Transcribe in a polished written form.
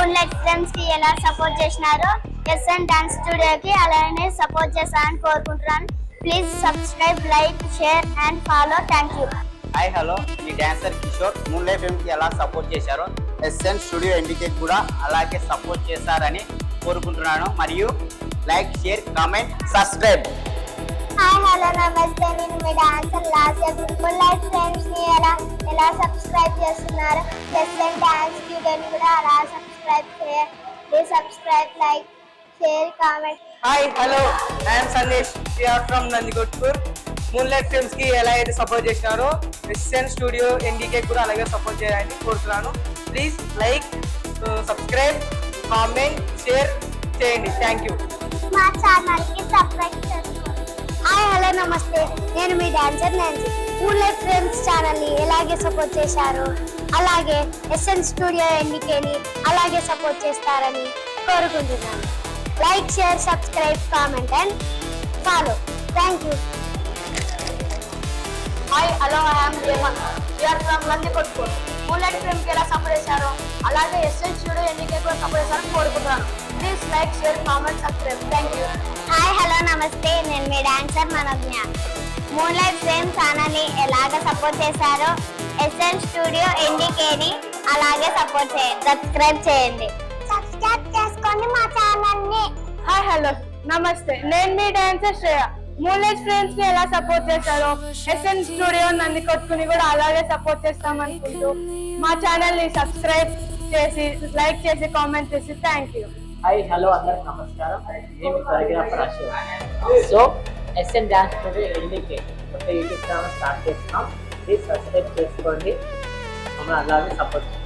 Moonlight friends కి ఎలా support చేసినారో ఎస్ఎన్ డాన్స్ స్టూడియోకి అలానే సపోర్ట్ చేస్తారని కోరుకుంటున్నాను. Please subscribe, like, share and follow. Thank you. Hi hello, me dancer Kishore moonlight ఫ్రెండ్స్కి ఎలా సపోర్ట్ చేశారో ఎస్ఎన్ స్టూడియో ఎన్డీకే కూడా అలాగే సపోర్ట్ చేస్తారని కోరుకుంటున్నాను. మరియు like, share, comment, subscribe. Hi hello నమస్తే, నేను మీ డాన్సర్ లాస్య. మూన్లైట్ ఫ్రెండ్స్ ని ఎలా సబ్స్క్రైబ్ చేస్తున్నారు ఎస్ఎన్ డాన్స్ స్టూడియోని కూడా అలా సబ్స్క్రైబ్ చేయండి. Please subscribe, like, share, comment. Hi hello, I'm Sandesh from Nandikotkur. Moonlight films కి ఎలా అయితే సపోర్ట్ చేసినారో ఎస్ఎన్ స్టూడియో ఎన్డీకే కూడా అలాగే సపోర్ట్ చేయాలని కోరుతున్నాను. Please like, subscribe, comment, share చేయండి. Thank you. మా ఛానల్ కి సబ్స్క్రైబ్ చేసుకోండి. హాయ్ హలో నమస్తే, నేను మీ dancer Nancy. Moonlight friends channel ని ఎలాగే సపోర్ట్ చేశారు అలాగే ఎస్ఎన్ స్టూడియో ఎన్డీకేని అలాగే సపోర్ట్ చేస్తారని కోరుకుంటున్నాను. Like, share, subscribe, comment and follow. Thank you. Hi hello, I'm Hemanth from Nandikotkur. Moonlight film కి ఎలా సపోర్ట్ చేశారో అలాగే ఎస్ఎన్ స్టూడియో ఎన్డీకే కూడా సపోర్ట్ చేశారని కోరుకుంటున్నాను. Please like, share, comment, subscribe. Thank you. Hi hello నమస్తే, నేను మీ dancer Manogna. Moonlight frame channel ని ఎలాగ సపోర్ట్ చేశారో ఎస్ఎన్ స్టూడియో ఎన్డీకేని అలాగే సపోర్ట్ చేయండి. సబ్స్క్రైబ్ చేయండి. సబ్స్క్రైబ్ చేసుకోండి మా ఛానల్ ని. హాయ్ హలో నమస్తే, నేను మీ డాన్సర్ శ్రేయ. మూన్లైట్ ఫ్రెండ్స్ కి ఎలా సపోర్ట్ చేశారో ఎస్ఎన్ స్టూడియో నందికొట్కుని కూడా అలాగే సపోర్ట్ చేస్తామనుకుంటూ మా ఛానల్ ని సబ్స్క్రైబ్ చేసి, లైక్ చేసి, కామెంట్ చేసి థ్యాంక్ యూ. హాయ్ హలో, అందరికి నమస్కారం. నేను choreographer Ashok. So SN dance studio NDK ఒక యూట్యూబ్ ఛానల్ స్టార్ట్ చేస్తున్నాం. ప్లీజ్ సబ్స్క్రైబ్ చేసుకోండి, మమ్మల్ని అలాగే సపోర్ట్ చేయండి.